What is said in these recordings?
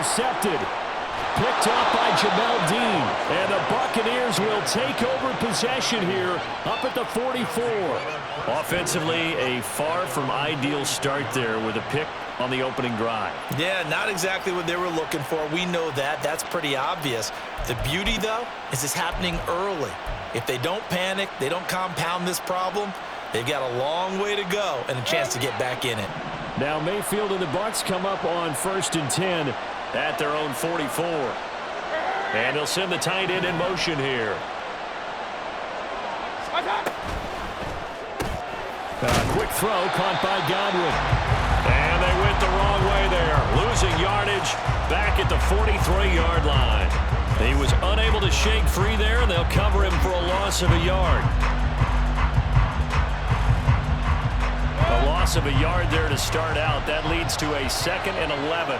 intercepted. Picked up by Jamel Dean. And the Buccaneers will take over possession here up at the 44. Offensively, a far from ideal start there with a pick on the opening drive. Yeah, not exactly what they were looking for. We know that. That's pretty obvious. The beauty, though, is it's happening early. If they don't panic, they don't compound this problem, they've got a long way to go and a chance to get back in it. Now Mayfield and the Bucs come up on 1st and 10 at their own 44. And they'll send the tight end in motion here. A quick throw caught by Godwin. And they went the wrong way there. Losing yardage back at the 43-yard line. He was unable to shake free there, and they'll cover him for a loss of a yard. A loss of a yard there to start out. That leads to a 2nd and 11.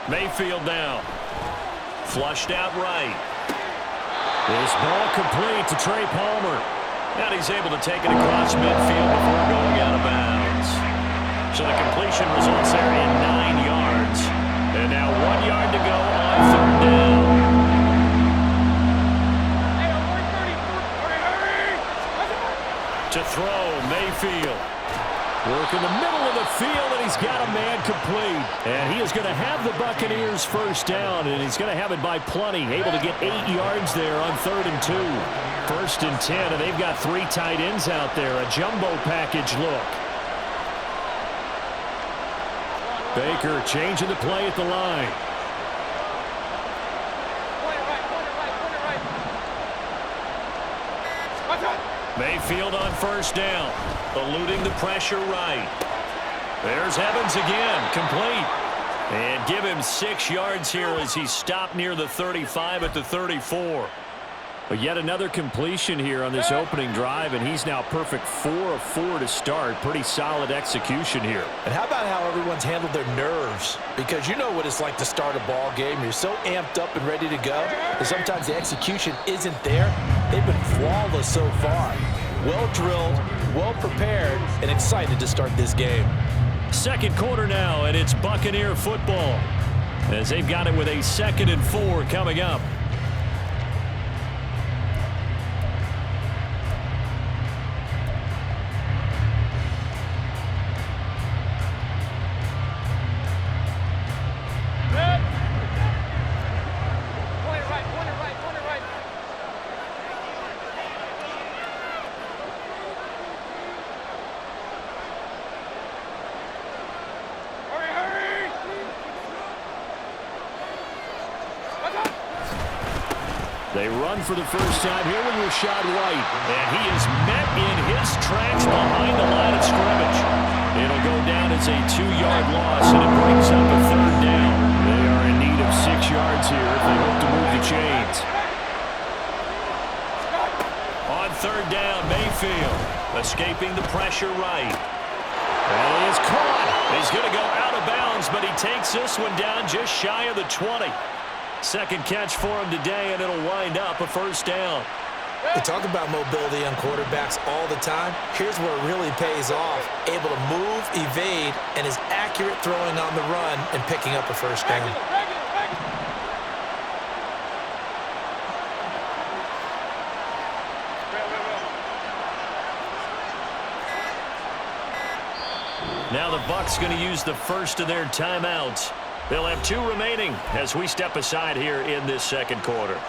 Mayfield now. Flushed out right. This ball complete to Trey Palmer. And he's able to take it across midfield before going out of bounds. So the completion results there in 9 yards. And now 1 yard to go on 3rd down. To throw, Mayfield. Work in the middle of the field, and he's got a man complete. And he is going to have the Buccaneers 1st down, and he's going to have it by plenty. Able to get 8 yards there on 3rd and 2. 1st and 10, and they've got 3 tight ends out there. A jumbo package look. Baker changing the play at the line. Mayfield on 1st down. Eluding the pressure right. There's Evans again. Complete. And give him 6 yards here as he stopped near the 35 at the 34. But yet another completion here on this opening drive, and he's now perfect 4 of 4 to start. Pretty solid execution here. And how about how everyone's handled their nerves? Because you know what it's like to start a ball game. You're so amped up and ready to go, and sometimes the execution isn't there. They've been flawless so far. Well drilled, well prepared, and excited to start this game. 2nd quarter now, and it's Buccaneer football as they've got it with a 2nd and 4 coming up. They run for the 1st time here with Rashad White. And he is met in his tracks behind the line of scrimmage. It'll go down as a 2-yard loss, and it brings up a 3rd down. They are in need of 6 yards here if they hope to move the chains. On 3rd down, Mayfield escaping the pressure right. And he is caught. He's going to go out of bounds, but he takes this one down just shy of the 20. 2nd catch for him today, and it'll wind up a 1st down. We talk about mobility on quarterbacks all the time. Here's where it really pays off. Able to move, evade, and is accurate throwing on the run and picking up a 1st down. Now the Bucs going to use the 1st of their timeouts. They'll have 2 remaining as we step aside here in this 2nd quarter.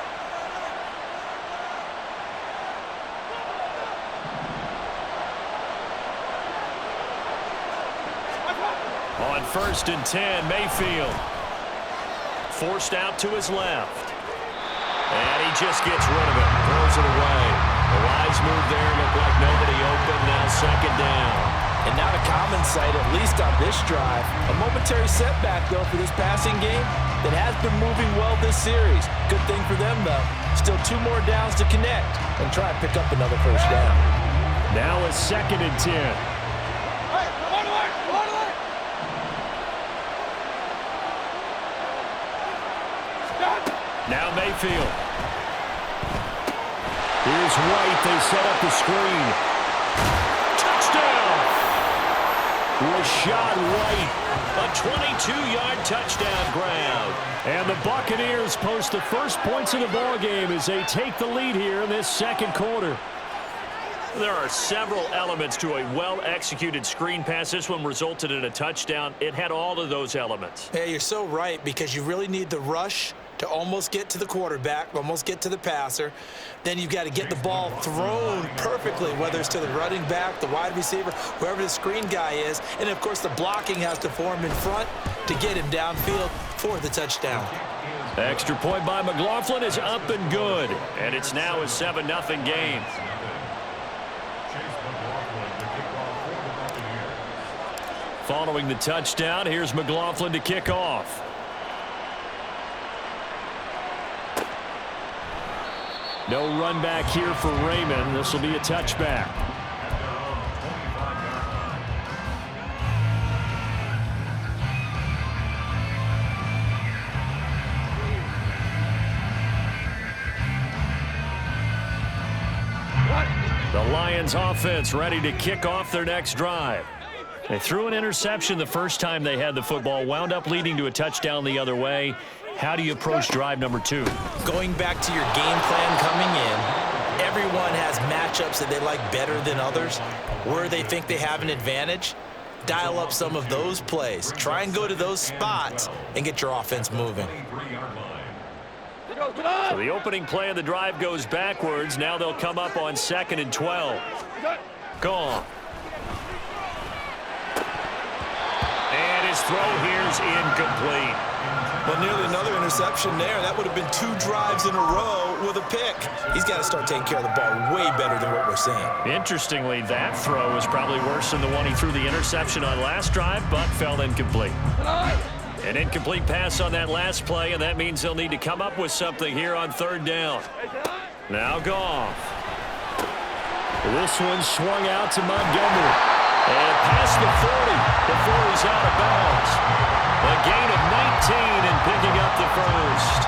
On 1st and 10, Mayfield. Forced out to his left. And he just gets rid of it. Throws it away. A wise move there. Looked like nobody open. Now 2nd down. And not a common sight, at least on this drive. A momentary setback, though, for this passing game that has been moving well this series. Good thing for them, though. Still 2 more downs to connect and try to pick up another 1st down. Now a 2nd and 10. Now Mayfield. Here's White. They set up the screen. Touchdown! Rashad White, a 22-yard touchdown grab. And the Buccaneers post the first points of the ball game as they take the lead here in this second quarter. There are several elements to a well-executed screen pass. This one resulted in a touchdown. It had all of those elements. Yeah, you're so right, because you really need the rush to almost get to the quarterback, almost get to the passer. Then you've got to get the ball thrown perfectly, whether it's to the running back, the wide receiver, whoever the screen guy is. And, of course, the blocking has to form in front to get him downfield for the touchdown. Extra point by McLaughlin is up and good. And it's now a 7-0 game. Following the touchdown, here's McLaughlin to kick off. No run back here for Raymond. This will be a touchback. The Lions offense ready to kick off their next drive. They threw an interception the first time they had the football, wound up leading to a touchdown the other way. How do you approach drive number 2? Going back to your game plan coming in, everyone has matchups that they like better than others, where they think they have an advantage. Dial up some of those plays. Try and go to those spots and get your offense moving. So the opening play of the drive goes backwards. Now they'll come up on 2nd and 12. Gone. And his throw here's incomplete. Well, nearly another interception there. That would have been 2 drives in a row with a pick. He's got to start taking care of the ball way better than what we're seeing. Interestingly, that throw was probably worse than the one he threw the interception on last drive, but fell incomplete. An incomplete pass on that last play, and that means they'll need to come up with something here on 3rd down. Now Goff. This one swung out to Montgomery. And past the 40 before he's out of bounds. A gain of 19 and picking up the first.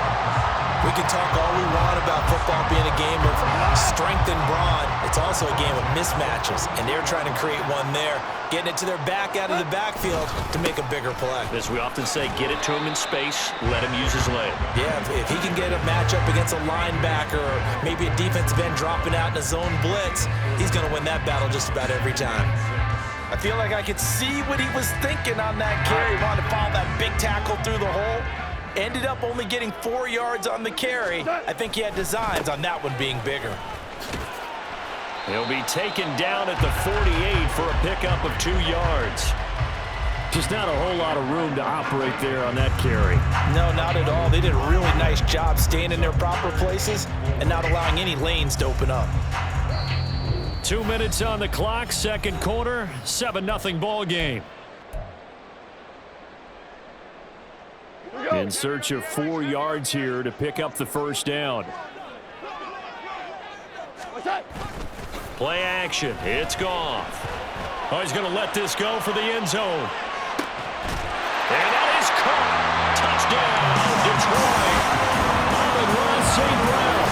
We can talk all we want about football being a game of strength and brawn. It's also a game of mismatches, and they're trying to create one there, getting it to their back out of the backfield to make a bigger play. As we often say, get it to him in space, let him use his leg. Yeah, if he can get a matchup against a linebacker or maybe a defensive end dropping out in a zone blitz, he's going to win that battle just about every time. I feel like I could see what he was thinking on that carry. He wanted to follow that big tackle through the hole. Ended up only getting 4 yards on the carry. I think he had designs on that one being bigger. He'll be taken down at the 48 for a pickup of 2 yards. Just not a whole lot of room to operate there on that carry. No, not at all. They did a really nice job staying in their proper places and not allowing any lanes to open up. 2 minutes on the clock, second quarter, 7-0 ball game. In search of 4 yards here to pick up the first down. Play action. It's Goff. Oh, he's going to let this go for the end zone. And that is caught. Touchdown, Detroit. Amon-Ra St. Brown.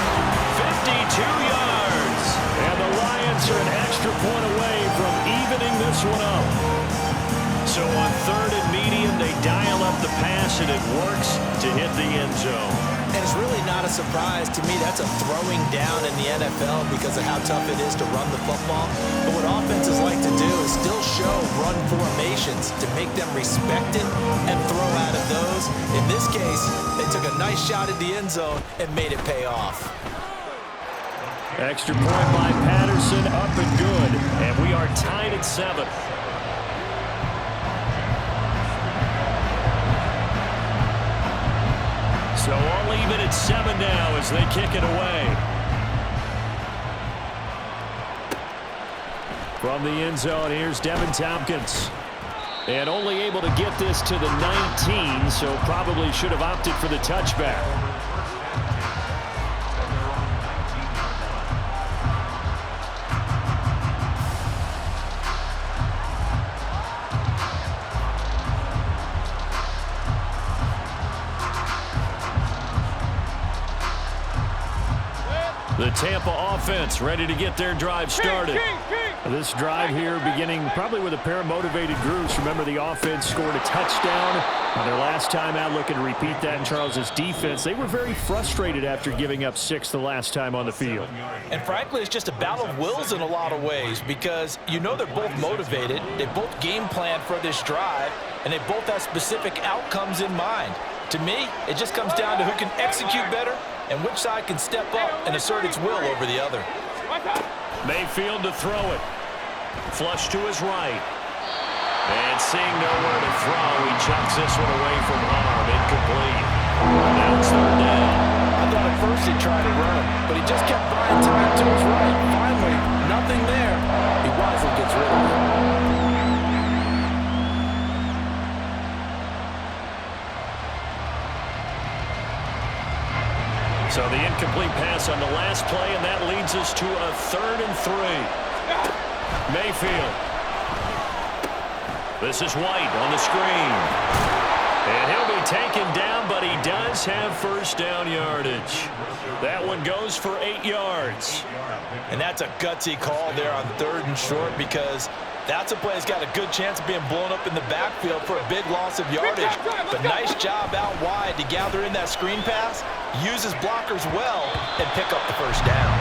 52 yards. And the Lions are an extra point away from evening this one up. So on 3rd and medium, they dial up the pass, and it works to hit the end zone. And it's really not a surprise to me. That's a throwing down in the NFL because of how tough it is to run the football. But what offenses like to do is still show run formations to make them respect it and throw out of those. In this case, they took a nice shot at the end zone and made it pay off. Extra point by Patterson, up and good. And we are tied at 7. So all even at 7 now as they kick it away. From the end zone, here's Devin Tompkins. And only able to get this to the 19, so probably should have opted for the touchback. The Tampa offense ready to get their drive started. This drive here beginning probably with a pair of motivated groups. Remember, the offense scored a touchdown on their last time out, looking to repeat that in Charles's defense. They were very frustrated after giving up 6 the last time on the field. And frankly, it's just a battle of wills in a lot of ways because you know they're both motivated. They both game plan for this drive, and they both have specific outcomes in mind. To me, it just comes down to who can execute better and which side can step up and assert its will over the other. Mayfield to throw it. Flush to his right. And seeing nowhere to throw, he chucks this one away from harm. Incomplete. Now it's third down. I thought at first he'd try to run, but he just kept buying time to his right. Finally, nothing there. He wisely gets rid of it. So the incomplete pass on the last play, and that leads us to a 3rd and 3. Mayfield. This is White on the screen. And he'll be taken down, but he does have first down yardage. That one goes for 8 yards. And that's a gutsy call there on 3rd and short because that's a play that's got a good chance of being blown up in the backfield for a big loss of yardage. But nice job out wide to gather in that screen pass, use his blockers well, and pick up the first down.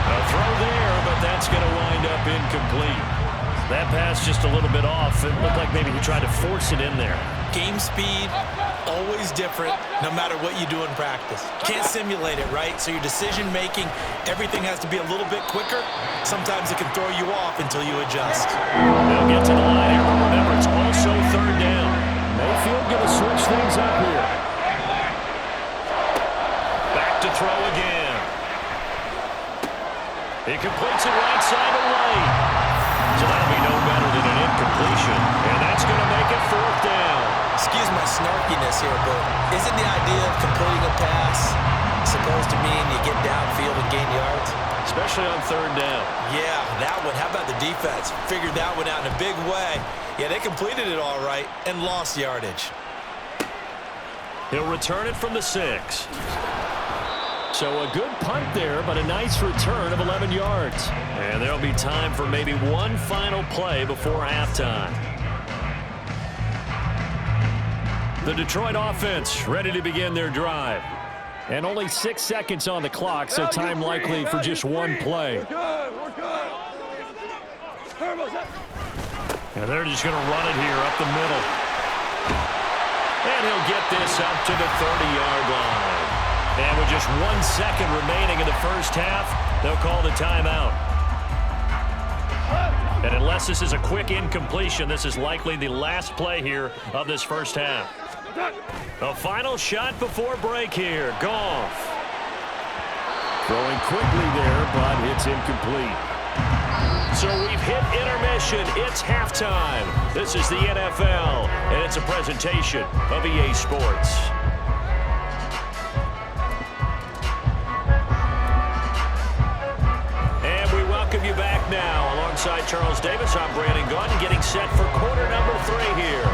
A throw there, but that's going to wind up incomplete. That pass just a little bit off. It looked like maybe he tried to force it in there. Game speed, always different, no matter what you do in practice. Can't simulate it, right? So your decision-making, everything has to be a little bit quicker. Sometimes it can throw you off until you adjust. They'll get to the line here, but remember, it's also 3rd down. Mayfield going to switch things up here. Back to throw again. He completes it right side to right. So that'll be no better than an incompletion. And that's going to make it 4th down. Excuse my snarkiness here, but isn't the idea of completing a pass supposed to mean you get downfield and gain yards? Especially on 3rd down. Yeah, that one. How about the defense? Figured that one out in a big way. Yeah, they completed it all right and lost yardage. He'll return it from the 6. So a good punt there, but a nice return of 11 yards. And there'll be time for maybe one final play before halftime. The Detroit offense ready to begin their drive. And only 6 seconds on the clock, so time likely for just one play. And they're just going to run it here up the middle. And he'll get this up to the 30-yard line. And with just 1 second remaining in the first half, they'll call the timeout. And unless this is a quick incompletion, this is likely the last play here of this first half. The final shot before break here. Goff. Throwing quickly there, but it's incomplete. So we've hit intermission. It's halftime. This is the NFL, and it's a presentation of EA Sports. Welcome you back now. Alongside Charles Davis, I'm Brandon Gunn, getting set for quarter number 3 here.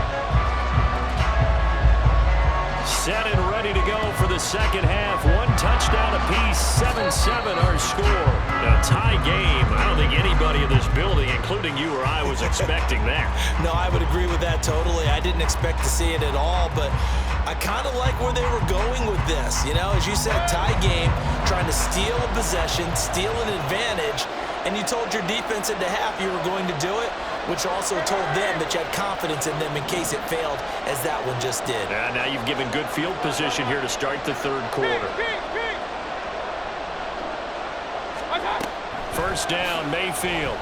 Set and ready to go for the second half. 1 touchdown apiece, 7-7 our score. A tie game. I don't think anybody in this building, including you or I, was expecting that. No, I would agree with that totally. I didn't expect to see it at all, but I kind of like where they were going with this. You know, as you said, tie game, trying to steal a possession, steal an advantage, and you told your defense at the half you were going to do it, which also told them that you had confidence in them in case it failed, as that one just did. Now you've given good field position here to start the 3rd quarter. First down, Mayfield.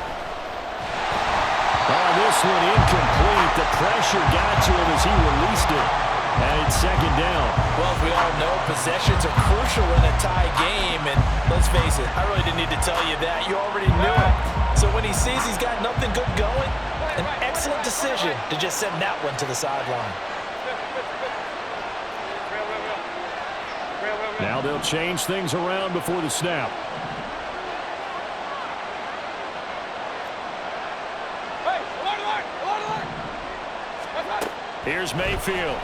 Oh, this one incomplete. The pressure got to him as he released it. And it's 2nd down. Well, as we all know, possessions are crucial in a tie game. And let's face it, I really didn't need to tell you that. You already knew it. So when he sees he's got nothing good going, an excellent decision to just send that one to the sideline. Now they'll change things around before the snap. Here's Mayfield.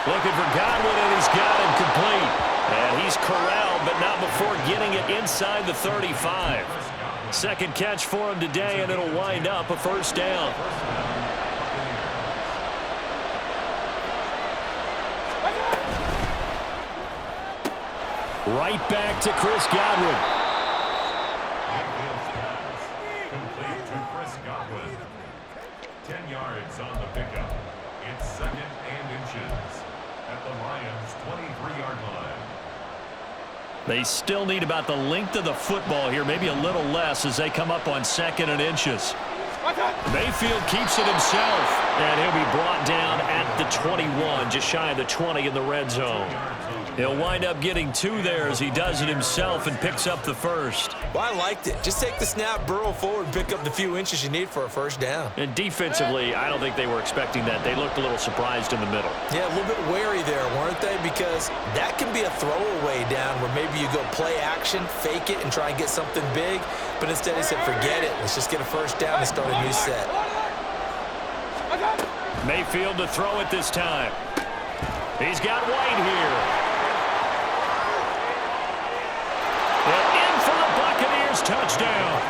Looking for Godwin, and he's got him complete. And he's corralled, but not before getting it inside the 35. Second catch for him today, and it'll wind up a first down. Right back to Chris Godwin. Complete to Chris Godwin. 10 yards on the pickup. It's 2nd and inches at the Lions' 23-yard line. They still need about the length of the football here, maybe a little less as they come up on 2nd and inches. Mayfield keeps it himself, and he'll be brought down at the 21, just shy of the 20 in the red zone. He'll wind up getting 2 there as he does it himself and picks up the first. Well, I liked it. Just take the snap, burrow forward, and pick up the few inches you need for a first down. And defensively, I don't think they were expecting that. They looked a little surprised in the middle. Yeah, a little bit wary there, weren't they? Because that can be a throwaway down where maybe you go play action, fake it, and try and get something big. But instead he said, forget it. Let's just get a first down and start a new set. Mayfield to throw it this time. He's got White here. In for the Buccaneers touchdown.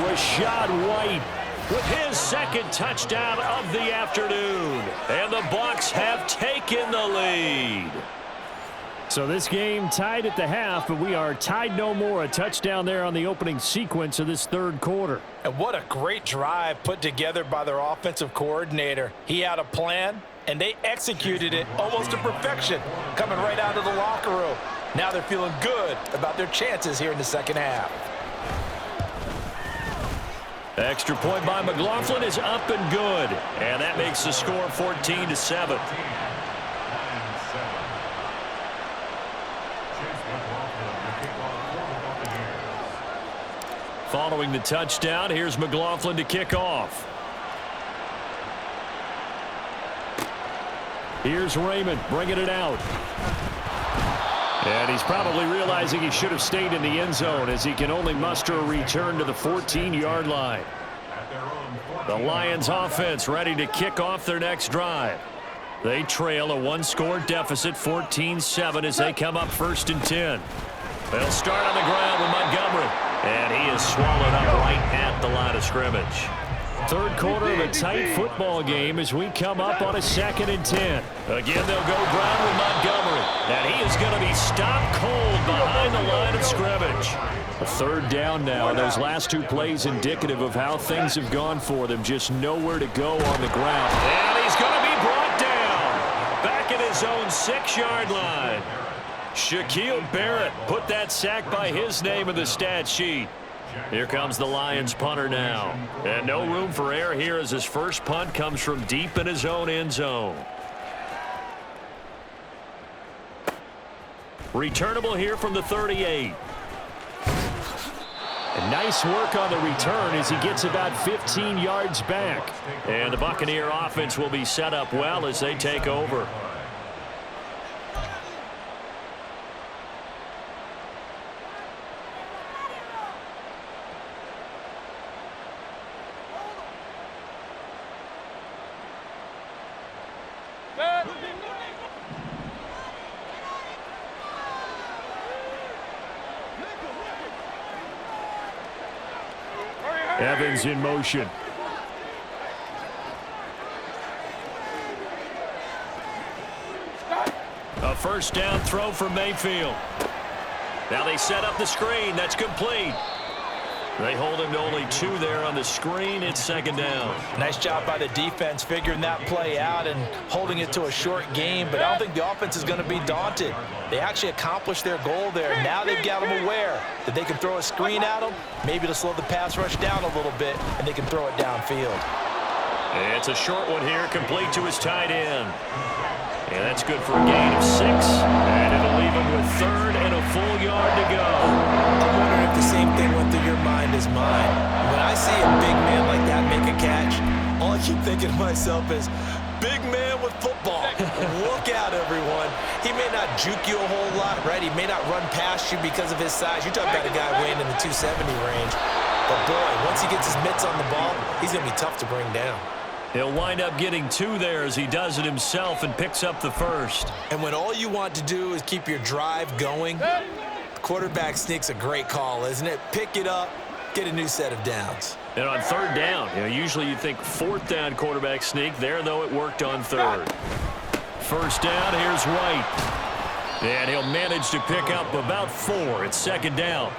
Rashad White with his 2nd touchdown of the afternoon. And the Bucs have taken the lead. So this game tied at the half, but we are tied no more. A touchdown there on the opening sequence of this 3rd quarter. And what a great drive put together by their offensive coordinator. He had a plan, and they executed it almost to perfection, coming right out of the locker room. Now they're feeling good about their chances here in the 2nd half. Extra point by McLaughlin is up and good. And that makes the score 14-7. Following the touchdown, here's McLaughlin to kick off. Here's Raymond bringing it out. And he's probably realizing he should have stayed in the end zone as he can only muster a return to the 14-yard line. The Lions offense ready to kick off their next drive. They trail a 1-score deficit, 14-7, as they come up 1st and 10. They'll start on the ground with Montgomery. And he is swallowed up right at the line of scrimmage. 3rd quarter of a tight football game as we come up on a 2nd and 10. Again, they'll go ground with Montgomery. And he is going to be stopped cold behind the line of scrimmage. A 3rd down now. Those last 2 plays indicative of how things have gone for them. Just nowhere to go on the ground. And he's going to be brought down back at his own 6-yard line. Shaquille Barrett put that sack by his name in the stat sheet. Here comes the Lions punter now. And no room for error here as his first punt comes from deep in his own end zone. Returnable here from the 38. And nice work on the return as he gets about 15 yards back. And the Buccaneer offense will be set up well as they take over. Evans in motion. A first down throw for Mayfield. Now they set up the screen. That's complete. They hold him to only 2 there on the screen. It's 2nd down. Nice job by the defense figuring that play out and holding it to a short game, but I don't think the offense is going to be daunted. They actually accomplished their goal there. Now they've got them aware that they can throw a screen at them, maybe to slow the pass rush down a little bit, and they can throw it downfield. It's a short one here, complete to his tight end. And that's good for a gain of 6, and it'll leave him with 3rd and a full yard to go. I'm wondering if the same thing went through your mind as mine. When I see a big man like that make a catch, all I keep thinking to myself is, big man with football. Look out, everyone. He may not juke you a whole lot, right? He may not run past you because of his size. You're talking about a guy weighing in the 270 range. But, boy, once he gets his mitts on the ball, he's going to be tough to bring down. He'll wind up getting 2 there as he does it himself and picks up the first. And when all you want to do is keep your drive going, the quarterback sneaks a great call, isn't it? Pick it up, get a new set of downs. And on third down, usually you think fourth down quarterback sneak. There, though, it worked on third. First down, here's White. And he'll manage to pick up about 4. It's second down.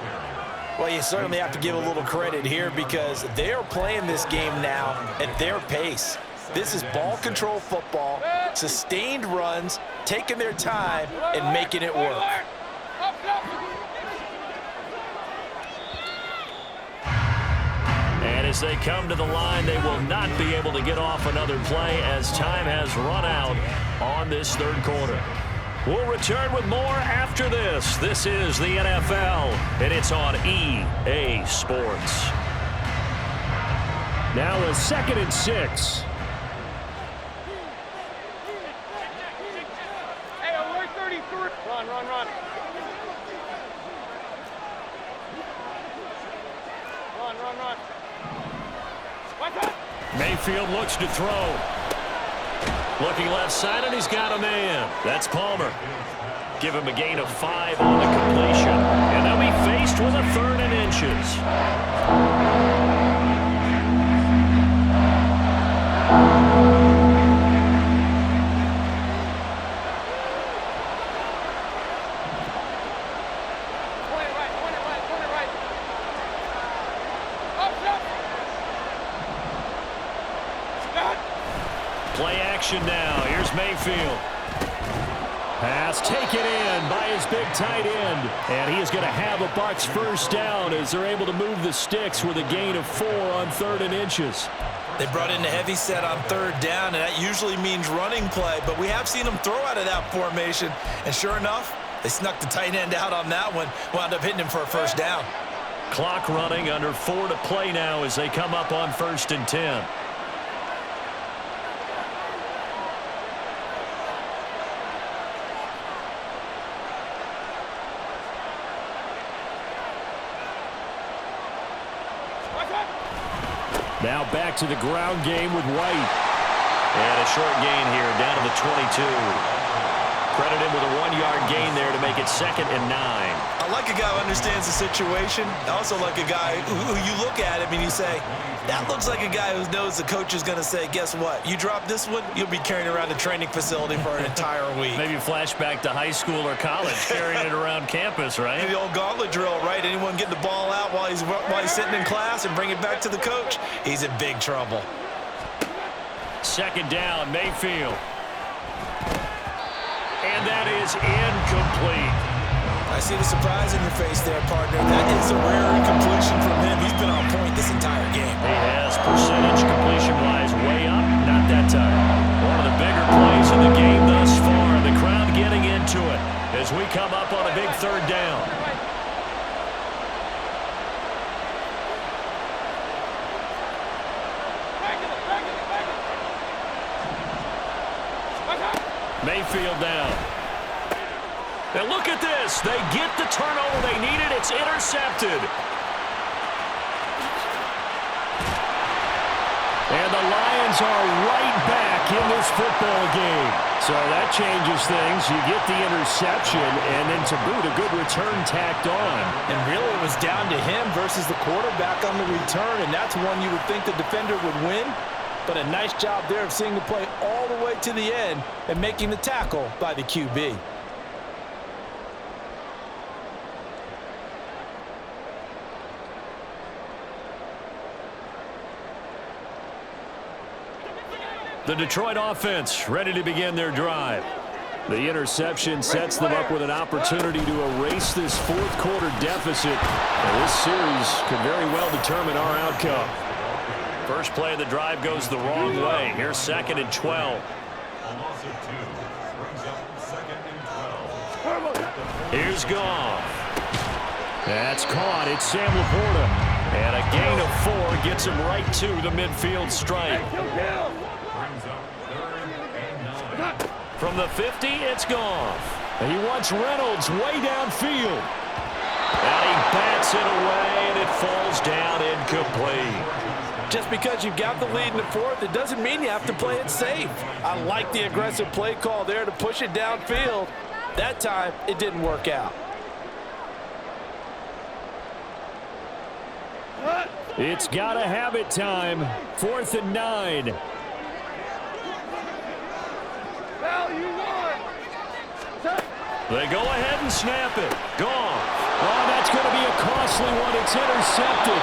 Well, you certainly have to give a little credit here because they are playing this game now at their pace. This is ball control football, sustained runs, taking their time, and making it work. And as they come to the line, they will not be able to get off another play as time has run out on this third quarter. We'll return with more after this. This is the NFL, and it's on EA Sports. Now a 2nd and 6. Hey, alert 33. Run. Run. Mayfield looks to throw. Looking left side, and he's got a man. That's Palmer. Give him a gain of 5 on the completion. And they'll be faced with a 3rd and inches. Play action now. Here's Mayfield. Pass taken in by his big tight end. And he is going to have a Bucs first down as they're able to move the sticks with a gain of 4 on 3rd and inches. They brought in the heavy set on 3rd down, and that usually means running play, but we have seen them throw out of that formation. And sure enough, they snuck the tight end out on that one, wound up hitting him for a first down. Clock running, under 4 to play now as they come up on 1st and 10. Now back to the ground game with White. And a short gain here, down to the 22. Credit him with a 1-yard gain there to make it 2nd and 9. I like a guy who understands the situation. I also like a guy who you look at him and you say, that looks like a guy who knows the coach is going to say, guess what? You drop this one, you'll be carrying around the training facility for an entire week. Maybe flashback to high school or college, carrying it around campus, right? The old gauntlet drill, right? Anyone get the ball out while he's sitting in class and bring it back to the coach, he's in big trouble. Second down, Mayfield. And that is incomplete. I see the surprise in your face there, partner. That is a rare incompletion from him. He's been on point this entire game. He has percentage completion-wise way up. Not that time. One of the bigger plays in the game thus far. The crowd getting into it as we come up on a big 3rd down. Mayfield down. And look at this. They get the turnover they needed. It's intercepted. And the Lions are right back in this football game. So that changes things. You get the interception, and then to boot, a good return tacked on. And really it was down to him versus the quarterback on the return, and that's one you would think the defender would win. But a nice job there of seeing the play all the way to the end and making the tackle by the QB. The Detroit offense ready to begin their drive. The interception sets them up with an opportunity to erase this 4th quarter deficit. And this series could very well determine our outcome. First play of the drive goes the wrong way. Here's 2nd and 12. A loss of 2 brings up 2nd and 12. Here's Goff. That's caught. It's Sam Laporta. And a gain of 4 gets him right to the midfield stripe. Brings up 3rd and 9. From the 50, it's Goff. And he wants Reynolds way downfield. And he bats it away, and it falls down incomplete. Just because you've got the lead in the 4th, it doesn't mean you have to play it safe. I like the aggressive play call there to push it downfield. That time, it didn't work out. It's gotta have it time. 4th and 9. They go ahead and snap it. Gone. Oh, that's going to be a costly one. It's intercepted.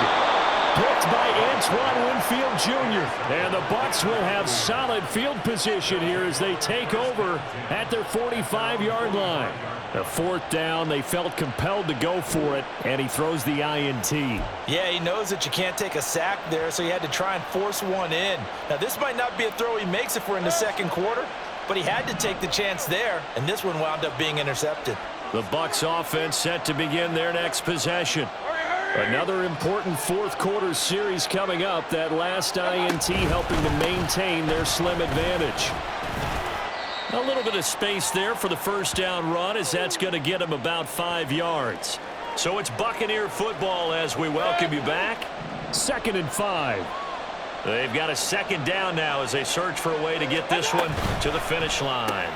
Picked by Antoine Winfield Jr. And the Bucs will have solid field position here as they take over at their 45-yard line. A 4th down, they felt compelled to go for it, and he throws the INT. Yeah, he knows that you can't take a sack there, so he had to try and force one in. Now, this might not be a throw he makes if we're in the second quarter, but he had to take the chance there, and this one wound up being intercepted. The Bucs offense set to begin their next possession. Another important fourth quarter series coming up. That last INT helping to maintain their slim advantage. A little bit of space there for the first down run, as that's going to get him about 5 yards. So it's Buccaneer football as we welcome you back. 2nd and 5. They've got a second down now as they search for a way to get this one to the finish line.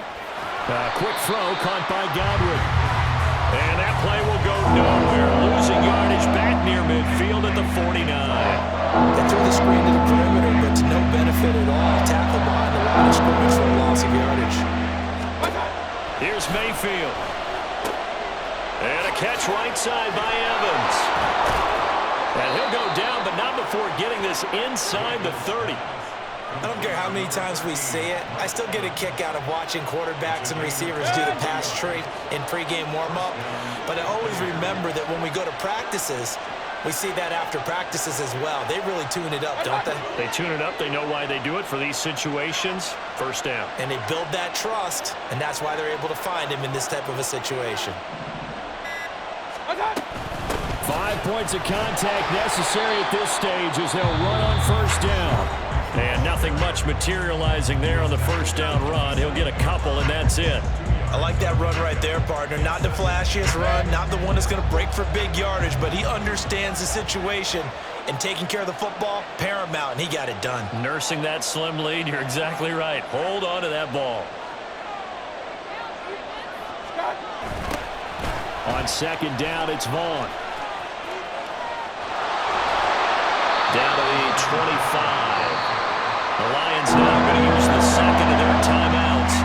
A quick throw caught by Godwin. And that play will go nowhere. Losing yardage back near midfield at the 49. They threw the screen to the perimeter, but to no benefit at all. Tackle behind the line of scrimmage for a loss of yardage. Here's Mayfield. And a catch right side by Evans. And he'll go down, but not before getting this inside the 30. I don't care how many times we see it. I still get a kick out of watching quarterbacks and receivers do the pass tree in pregame warm-up. But I always remember that when we go to practices, we see that after practices as well. They really tune it up, don't they? They tune it up. They know why they do it for these situations. First down. And they build that trust, and that's why they're able to find him in this type of a situation. 5 points of contact necessary at this stage as they'll run on first down. And nothing much materializing there on the first down run. He'll get a couple, and that's it. I like that run right there, partner. Not the flashiest run, not the one that's going to break for big yardage, but he understands the situation, and taking care of the football, paramount, and he got it done. Nursing that slim lead, you're exactly right. Hold on to that ball. On second down, it's Vaughn. Down to the 25. The Lions now going to use the second of their timeouts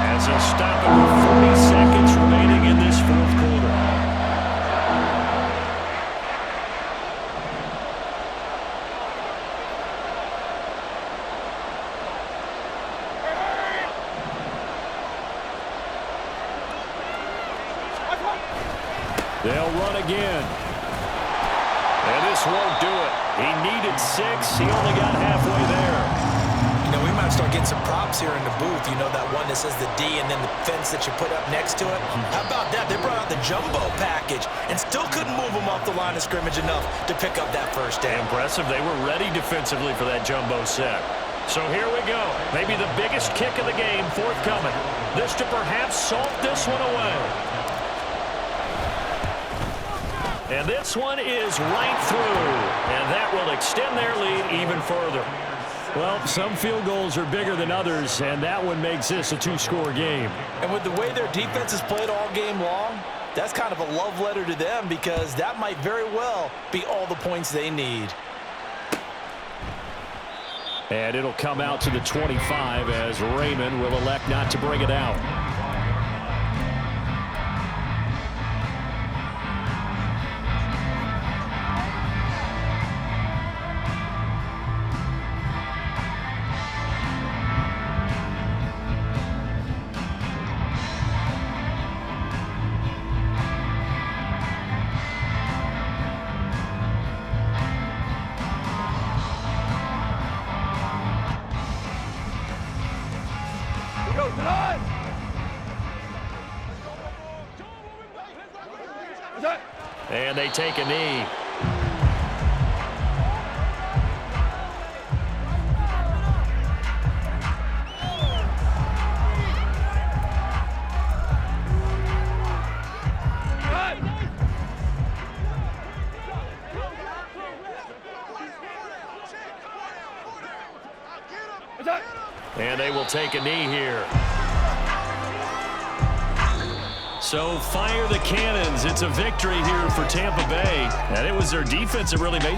as they'll stop it with 40 seconds remaining in this fourth quarter. They'll run again. And this won't do it. He needed 6. He only got halfway there. You know, we might start getting some props here in the booth. You know, that one that says the D and then the fence that you put up next to it. How about that? They brought out the jumbo package and still couldn't move them off the line of scrimmage enough to pick up that first down. Impressive. They were ready defensively for that jumbo set. So here we go. Maybe the biggest kick of the game forthcoming. This to perhaps salt this one away. And this one is right through. And that will extend their lead even further. Well, some field goals are bigger than others, and that one makes this a 2-score game. And with the way their defense has played all game long, that's kind of a love letter to them because that might very well be all the points they need. And it'll come out to the 25 as Raymond will elect not to bring it out. And they take a knee. And they will take a knee here. So fire the cannons. It's a victory here for Tampa Bay. And it was their defense that really made the